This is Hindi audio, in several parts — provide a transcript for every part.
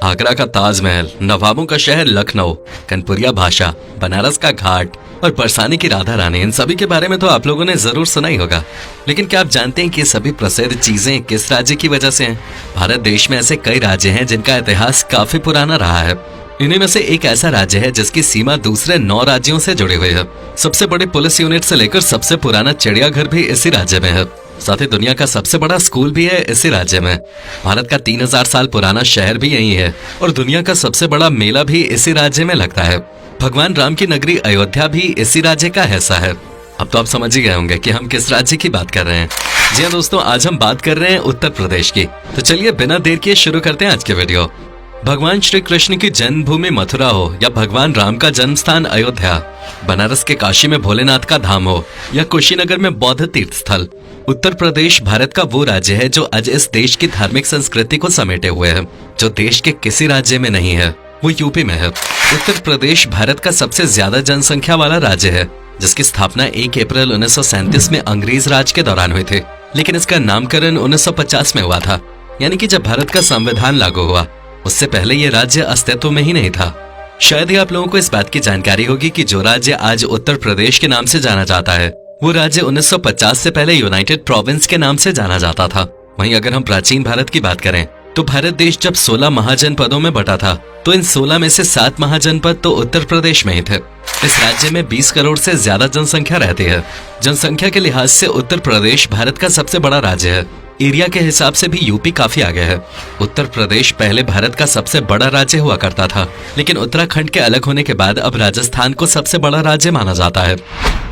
आगरा का ताजमहल, नवाबों का शहर लखनऊ, कनपुरिया भाषा, बनारस का घाट और बरसाने की राधा रानी, इन सभी के बारे में तो आप लोगों ने जरूर सुना ही होगा। लेकिन क्या आप जानते हैं कि ये सभी प्रसिद्ध चीजें किस राज्य की वजह से हैं? भारत देश में ऐसे कई राज्य हैं जिनका इतिहास काफी पुराना रहा है। इन्हीं में से एक ऐसा राज्य है जिसकी सीमा दूसरे 9 राज्यों से जुड़ी हुई है। सबसे बड़ी पुलिस यूनिट से लेकर सबसे पुराना चिड़ियाघर भी इसी राज्य में है। साथ ही दुनिया का सबसे बड़ा स्कूल भी है इसी राज्य में। भारत का 3000 साल पुराना शहर भी यही है और दुनिया का सबसे बड़ा मेला भी इसी राज्य में लगता है। भगवान राम की नगरी अयोध्या भी इसी राज्य का हिस्सा है। अब तो आप समझ ही गए होंगे कि हम किस राज्य की बात कर रहे हैं। जी हाँ दोस्तों, आज हम बात कर रहे हैं उत्तर प्रदेश की। तो चलिए बिना देर किए शुरू करते हैं आज के वीडियो। भगवान श्री कृष्ण की जन्मभूमि मथुरा हो या भगवान राम का जन्म स्थान अयोध्या, बनारस के काशी में भोलेनाथ का धाम हो या कुशीनगर में बौद्ध तीर्थ स्थल, उत्तर प्रदेश भारत का वो राज्य है जो आज इस देश की धार्मिक संस्कृति को समेटे हुए है। जो देश के किसी राज्य में नहीं है वो यूपी में है। उत्तर प्रदेश भारत का सबसे ज्यादा जनसंख्या वाला राज्य है, जिसकी स्थापना 1 अप्रैल 1937 में अंग्रेज राज के दौरान हुई थी। लेकिन इसका नामकरण 1950 में हुआ था, यानी कि जब भारत का संविधान लागू हुआ। उससे पहले ये राज्य अस्तित्व में ही नहीं था। शायद ही आप लोगों को इस बात की जानकारी होगी कि जो राज्य आज उत्तर प्रदेश के नाम से जाना जाता है वो राज्य 1950 से पहले यूनाइटेड प्रोविंस के नाम से जाना जाता था। वहीं अगर हम प्राचीन भारत की बात करें तो भारत देश जब 16 महाजनपदों में बटा था तो इन 16 में से 7 महाजनपद तो उत्तर प्रदेश में ही थे। इस राज्य में 20 करोड़ से ज्यादा जनसंख्या रहती है। जनसंख्या के लिहाज से उत्तर प्रदेश भारत का सबसे बड़ा राज्य है। एरिया के हिसाब से भी यूपी काफी आगे है। उत्तर प्रदेश पहले भारत का सबसे बड़ा राज्य हुआ करता था, लेकिन उत्तराखंड के अलग होने के बाद अब राजस्थान को सबसे बड़ा राज्य माना जाता है।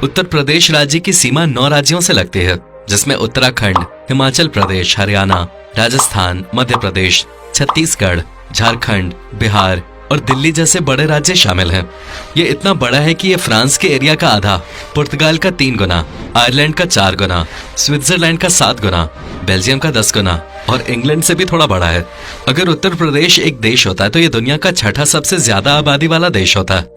उत्तर प्रदेश राज्य की सीमा 9 राज्यों से लगती है, जिसमें उत्तराखंड, हिमाचल प्रदेश, हरियाणा, राजस्थान, मध्य प्रदेश, छत्तीसगढ़, झारखंड, बिहार और दिल्ली जैसे बड़े राज्य शामिल हैं। ये इतना बड़ा है कि ये फ्रांस के एरिया का आधा, पुर्तगाल का 3 गुना, आयरलैंड का 4 गुना, स्विट्जरलैंड का 7 गुना, बेल्जियम का 10 गुना और इंग्लैंड से भी थोड़ा बड़ा है। अगर उत्तर प्रदेश एक देश होता है तो ये दुनिया का 6ठा सबसे ज्यादा आबादी वाला देश होता है।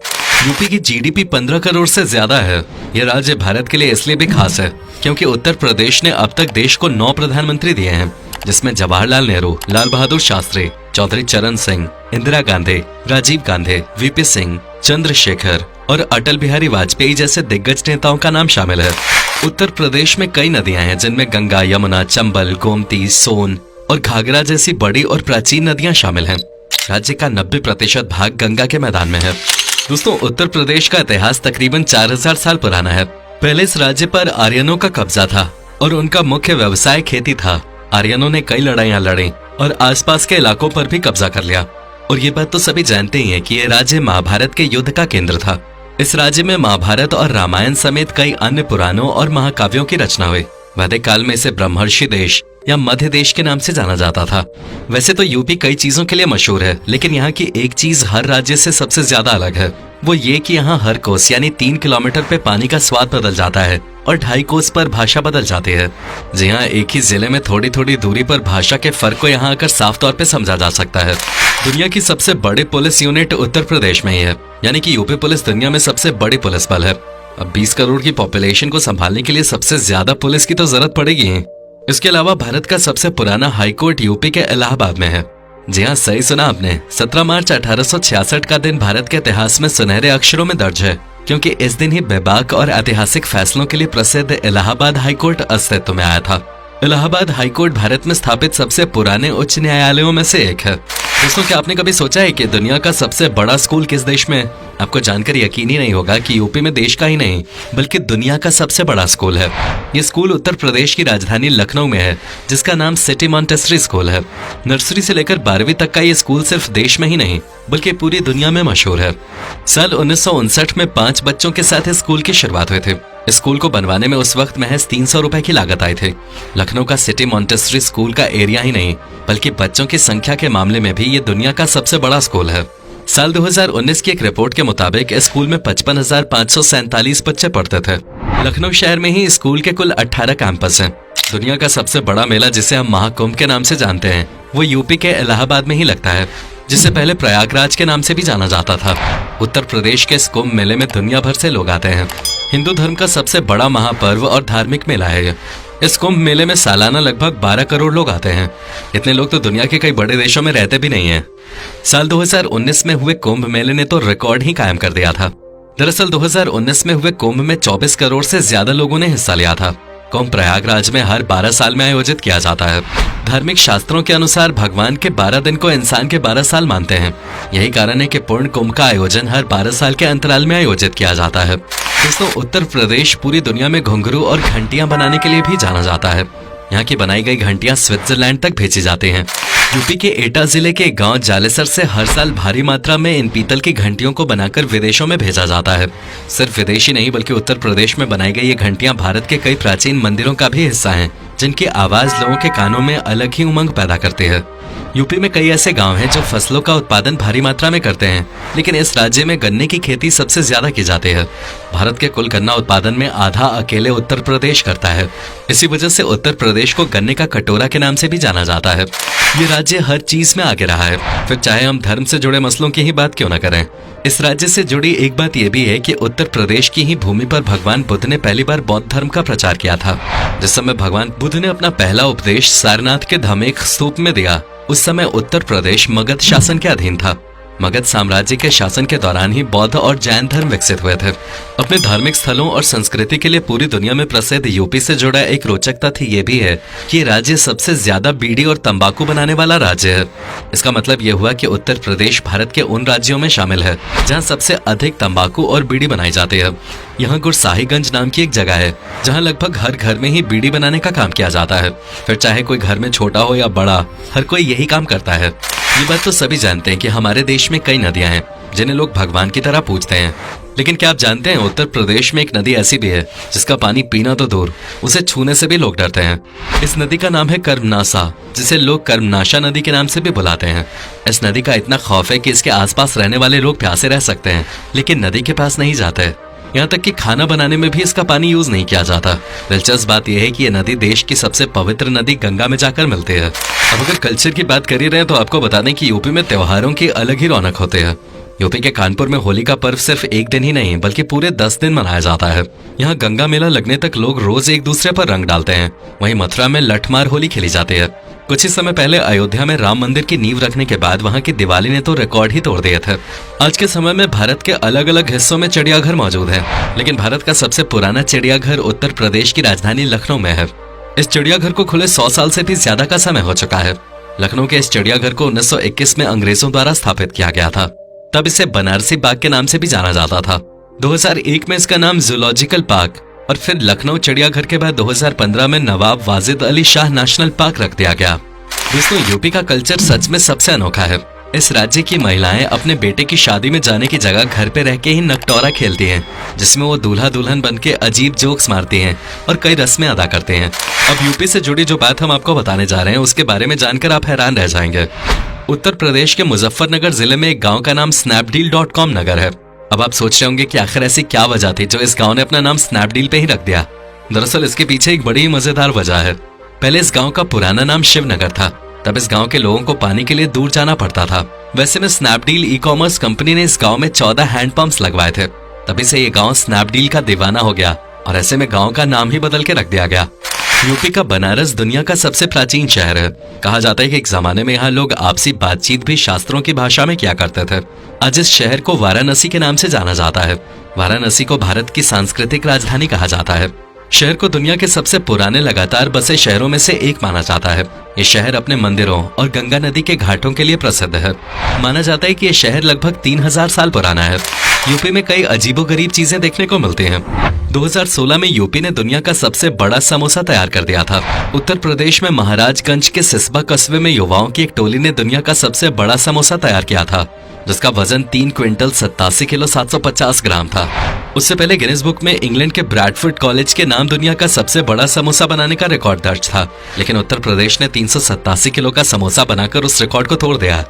यूपी की जीडीपी 15 करोड़ से ज्यादा है। यह राज्य भारत के लिए इसलिए भी खास है क्योंकि उत्तर प्रदेश ने अब तक देश को 9 प्रधानमंत्री दिए हैं, जिसमें जवाहरलाल नेहरू, लाल बहादुर शास्त्री, चौधरी चरण सिंह, इंदिरा गांधी, राजीव गांधी, वीपी सिंह, चंद्रशेखर और अटल बिहारी वाजपेयी जैसे दिग्गज नेताओं का नाम शामिल है। उत्तर प्रदेश में कई नदियां हैं जिनमें गंगा, यमुना, चंबल, गोमती, सोन और घाघरा जैसी बड़ी और प्राचीन नदियां शामिल हैं। राज्य का 90% भाग गंगा के मैदान में है। दोस्तों, उत्तर प्रदेश का इतिहास तकरीबन 4000 साल पुराना है। पहले इस राज्य पर आर्यनों का कब्जा था और उनका मुख्य व्यवसाय खेती था। आर्यनों ने कई लड़ाइयां लड़ी और आसपास के इलाकों पर भी कब्जा कर लिया। और ये बात तो सभी जानते ही हैं कि ये राज्य महाभारत के युद्ध का केंद्र था। इस राज्य में महाभारत और रामायण समेत कई अन्य पुराणों और महाकाव्यों की रचना हुई। वैदिक काल में इसे ब्रह्मर्षि देश या मध्य देश के नाम से जाना जाता था। वैसे तो यूपी कई चीजों के लिए मशहूर है, लेकिन यहाँ की एक चीज हर राज्य से सबसे ज्यादा अलग है। वो ये कि यहाँ हर कोस यानी 3 किलोमीटर पे पानी का स्वाद बदल जाता है और 2.5 कोस पर भाषा बदल जाती है। जी हाँ, एक ही जिले में थोड़ी थोड़ी दूरी पर भाषा के फर्क को यहाँ आकर साफ तौर पे समझा जा सकता है। दुनिया की सबसे बड़ी पुलिस यूनिट उत्तर प्रदेश में ही है, यानी कि यूपी पुलिस दुनिया में सबसे बड़ी पुलिस बल है। अब 20 करोड़ की पॉपुलेशन को संभालने के लिए सबसे ज्यादा पुलिस की तो जरूरत पड़ेगी ही। इसके अलावा भारत का सबसे पुराना हाईकोर्ट यूपी के इलाहाबाद में है। जी हाँ, सही सुना आपने। 17 मार्च 1866 का दिन भारत के इतिहास में सुनहरे अक्षरों में दर्ज है, क्योंकि इस दिन ही बेबाक और ऐतिहासिक फैसलों के लिए प्रसिद्ध इलाहाबाद हाईकोर्ट अस्तित्व में आया था। इलाहाबाद हाईकोर्ट भारत में स्थापित सबसे पुराने उच्च न्यायालयों में से एक है। दोस्तों, क्या आपने कभी सोचा है कि दुनिया का सबसे बड़ा स्कूल किस देश में है? आपको जानकर यकीन ही नहीं होगा कि यूपी में देश का ही नहीं बल्कि दुनिया का सबसे बड़ा स्कूल है। ये स्कूल उत्तर प्रदेश की राजधानी लखनऊ में है, जिसका नाम सिटी मॉन्टेसरी स्कूल है। नर्सरी से लेकर 12वीं तक का ये स्कूल सिर्फ देश में ही नहीं बल्कि पूरी दुनिया में मशहूर है। साल 1959 में 5 बच्चों के साथ इस स्कूल की शुरुआत हुई थी। स्कूल को बनवाने में उस वक्त महज 300 रुपए की लागत आई थी। लखनऊ का सिटी मॉन्टेसरी स्कूल का एरिया ही नहीं बल्कि बच्चों की संख्या के मामले में भी ये दुनिया का सबसे बड़ा स्कूल है। साल 2019 की एक रिपोर्ट के मुताबिक इस स्कूल में 55,547 बच्चे पढ़ते थे। लखनऊ शहर में ही स्कूल के कुल 18 कैंपस हैं। दुनिया का सबसे बड़ा मेला जिसे हम महाकुंभ के नाम से जानते हैं वो यूपी के इलाहाबाद में ही लगता है, जिसे पहले प्रयागराज के नाम से भी जाना जाता था। उत्तर प्रदेश के इस कुंभ मेले में दुनिया भर से लोग आते हैं। हिंदू धर्म का सबसे बड़ा महापर्व और धार्मिक मेला है। इस कुंभ मेले में सालाना लगभग 12 करोड़ लोग आते हैं। इतने लोग तो दुनिया के कई बड़े देशों में रहते भी नहीं हैं। साल 2019 में हुए कुंभ मेले ने तो रिकॉर्ड ही कायम कर दिया था। दरअसल 2019 में हुए कुंभ में 24 करोड़ से ज्यादा लोगों ने हिस्सा लिया था। कुंभ प्रयागराज में हर 12 साल में आयोजित किया जाता है। धार्मिक शास्त्रों के अनुसार भगवान के 12 दिन को इंसान के 12 साल मानते हैं। यही कारण है कि पूर्ण कुंभ का आयोजन हर 12 साल के अंतराल में आयोजित किया जाता है। दोस्तों, उत्तर प्रदेश पूरी दुनिया में घुंघरू और घंटियां बनाने के लिए भी जाना जाता है। यहाँ की बनाई गई घंटियां स्विट्जरलैंड तक भेजी जाती हैं। यूपी के एटा जिले के गांव जालेसर से हर साल भारी मात्रा में इन पीतल की घंटियों को बनाकर विदेशों में भेजा जाता है। सिर्फ विदेशी नहीं बल्कि उत्तर प्रदेश में बनाई गई ये घंटियां भारत के कई प्राचीन मंदिरों का भी हिस्सा हैं, जिनकी आवाज लोगों के कानों में अलग ही उमंग पैदा करती है। यूपी में कई ऐसे गांव हैं जो फसलों का उत्पादन भारी मात्रा में करते हैं, लेकिन इस राज्य में गन्ने की खेती सबसे ज्यादा की जाती है। भारत के कुल गन्ना उत्पादन में आधा अकेले उत्तर प्रदेश करता है। इसी वजह से उत्तर प्रदेश को गन्ने का कटोरा के नाम से भी जाना जाता है। ये राज्य हर चीज में आगे रहा है, फिर चाहे हम धर्म से जुड़े मसलों की ही बात क्यों न करें। इस राज्य से जुड़ी एक बात यह भी है कि उत्तर प्रदेश की ही भूमि पर भगवान बुद्ध ने पहली बार बौद्ध धर्म का प्रचार किया था। जिस समय भगवान बुद्ध ने अपना पहला उपदेश सारनाथ के धमेख स्तूप में दिया, उस समय उत्तर प्रदेश मगध शासन के अधीन था। मगध साम्राज्य के शासन के दौरान ही बौद्ध और जैन धर्म विकसित हुए थे। अपने धार्मिक स्थलों और संस्कृति के लिए पूरी दुनिया में प्रसिद्ध यूपी से जुड़ा एक रोचक तथ्य ये भी है कि ये राज्य सबसे ज्यादा बीड़ी और तंबाकू बनाने वाला राज्य है। इसका मतलब ये हुआ कि उत्तर प्रदेश भारत के उन राज्यों में शामिल है जहाँ सबसे अधिक तंबाकू और बीड़ी बनाई जाती है। यहाँ गुरसाहिगंज नाम की एक जगह है जहाँ लगभग हर घर में ही बीड़ी बनाने का काम किया जाता है। फिर चाहे कोई घर में छोटा हो या बड़ा, हर कोई यही काम करता है। ये बात तो सभी जानते हैं कि हमारे देश में कई नदियां हैं जिन्हें लोग भगवान की तरह पूजते हैं, लेकिन क्या आप जानते हैं उत्तर प्रदेश में एक नदी ऐसी भी है जिसका पानी पीना तो दूर, उसे छूने से भी लोग डरते हैं। इस नदी का नाम है कर्मनासा, जिसे लोग कर्मनाशा नदी के नाम से भी बुलाते हैं। इस नदी का इतना खौफ है कि इसके आसपास रहने वाले लोग प्यासे रह सकते हैं, लेकिन नदी के पास नहीं जाते। यहाँ तक कि खाना बनाने में भी इसका पानी यूज नहीं किया जाता। दिलचस्प बात यह है कि यह नदी देश की सबसे पवित्र नदी गंगा में जाकर मिलती है। अब अगर कल्चर की बात कर ही रहे हैं तो आपको बता दें कि यूपी में त्योहारों की अलग ही रौनक होती है। यूपी के कानपुर में होली का पर्व सिर्फ एक दिन ही नहीं बल्कि पूरे 10 दिन मनाया जाता है। यहाँ गंगा मेला लगने तक लोग रोज एक दूसरे पर रंग डालते हैं। वहीं मथुरा में लठमार होली खेली जाती है। कुछ ही समय पहले अयोध्या में राम मंदिर की नींव रखने के बाद वहाँ की दिवाली ने तो रिकॉर्ड ही तोड़ दिए थे। आज के समय में भारत के अलग अलग हिस्सों में चिड़ियाघर मौजूद है, लेकिन भारत का सबसे पुराना चिड़ियाघर उत्तर प्रदेश की राजधानी लखनऊ में है। इस चिड़ियाघर को खुले 100 साल से भी ज्यादा का समय हो चुका है। लखनऊ के इस चिड़ियाघर को 1921 में अंग्रेजों द्वारा स्थापित किया गया था। तब इसे बनारसी बाग के नाम से भी जाना जाता था। 2001 में इसका नाम जूलॉजिकल पार्क और फिर लखनऊ चिड़ियाघर के बाद 2015 में नवाब वाजिद अली शाह नेशनल पार्क रख दिया गया। दोस्तों, यूपी का कल्चर सच में सबसे अनोखा है। इस राज्य की महिलाएं अपने बेटे की शादी में जाने की जगह घर पे रह के ही नकटोरा खेलती हैं, जिसमें वो दूल्हा दुल्हन बन के अजीब जोक्स मारती हैं और कई रस्में अदा करते हैं। अब यूपी से जुड़ी जो बात हम आपको बताने जा रहे हैं उसके बारे में जानकर आप हैरान रह जाएंगे। उत्तर प्रदेश के मुजफ्फरनगर जिले में एक गाँव का नाम स्नैपडील.com नगर है। अब आप सोच रहे होंगे कि आखिर ऐसी क्या वजह थी जो इस गांव ने अपना नाम स्नैपडील पे ही रख दिया। दरअसल इसके पीछे एक बड़ी ही मजेदार वजह है। पहले इस गांव का पुराना नाम शिवनगर था। तब इस गांव के लोगों को पानी के लिए दूर जाना पड़ता था। वैसे में स्नैपडील ई-कॉमर्स कंपनी ने इस गांव में 14 हैंडपंप्स लगवाए थे। तभी से ये गांव स्नैपडील का दीवाना हो गया और ऐसे में गांव का नाम ही बदल के रख दिया गया। यूपी का बनारस दुनिया का सबसे प्राचीन शहर है। कहा जाता है कि एक जमाने में यहाँ लोग आपसी बातचीत भी शास्त्रों की भाषा में किया करते थे। आज इस शहर को वाराणसी के नाम से जाना जाता है। वाराणसी को भारत की सांस्कृतिक राजधानी कहा जाता है। शहर को दुनिया के सबसे पुराने लगातार बसे शहरों में से एक माना जाता है। ये शहर अपने मंदिरों और गंगा नदी के घाटों के लिए प्रसिद्ध है। माना जाता है कि ये शहर लगभग 3000 साल पुराना है। यूपी में कई अजीबोगरीब चीजें देखने को मिलती हैं। 2016 में यूपी ने दुनिया का सबसे बड़ा समोसा तैयार कर दिया था। उत्तर प्रदेश में महाराजगंज के सिसबा कस्बे में युवाओं की एक टोली ने दुनिया का सबसे बड़ा समोसा तैयार किया था, जिसका वजन 3 क्विंटल 87 किलो 750 ग्राम था। उससे पहले गिनीज बुक में इंग्लैंड के ब्रैडफोर्ड कॉलेज के नाम दुनिया का सबसे बड़ा समोसा बनाने का रिकॉर्ड दर्ज था, लेकिन उत्तर प्रदेश ने 387 किलो का समोसा बनाकर उस रिकॉर्ड को तोड़ दिया।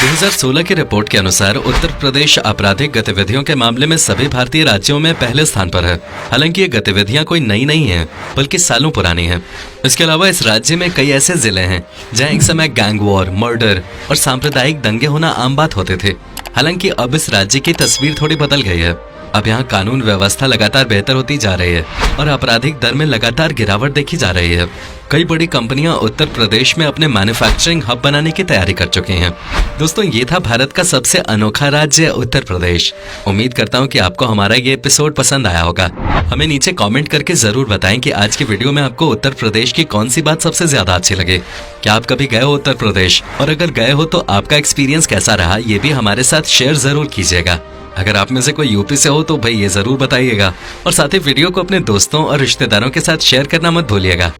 2016 की रिपोर्ट के अनुसार उत्तर प्रदेश आपराधिक गतिविधियों के मामले में सभी भारतीय राज्यों में पहले स्थान पर है। हालांकि ये गतिविधियां कोई नई नहीं है, बल्कि सालों पुरानी है। इसके अलावा इस राज्य में कई ऐसे जिले हैं जहां एक समय गैंग वॉर, मर्डर और सांप्रदायिक दंगे होना आम बात होते थे। हालांकि अब इस राज्य की तस्वीर थोड़ी बदल गई है। अब यहाँ कानून व्यवस्था लगातार बेहतर होती जा रही है और आपराधिक दर में लगातार गिरावट देखी जा रही है। कई बड़ी कंपनियां उत्तर प्रदेश में अपने मैन्युफैक्चरिंग हब बनाने की तैयारी कर चुकी हैं। दोस्तों, ये था भारत का सबसे अनोखा राज्य उत्तर प्रदेश। उम्मीद करता हूँ कि आपको हमारा ये एपिसोड पसंद आया होगा। हमें नीचे कमेंट करके जरूर बताएं कि आज की वीडियो में आपको उत्तर प्रदेश की कौन सी बात सबसे ज्यादा अच्छी लगे। क्या आप कभी गए हो उत्तर प्रदेश, और अगर गए हो तो आपका एक्सपीरियंस कैसा रहा, ये भी हमारे साथ शेयर जरूर कीजिएगा। अगर आप में से कोई यूपी से हो तो भाई ये जरूर बताइएगा, और साथ ही वीडियो को अपने दोस्तों और रिश्तेदारों के साथ शेयर करना मत भूलिएगा।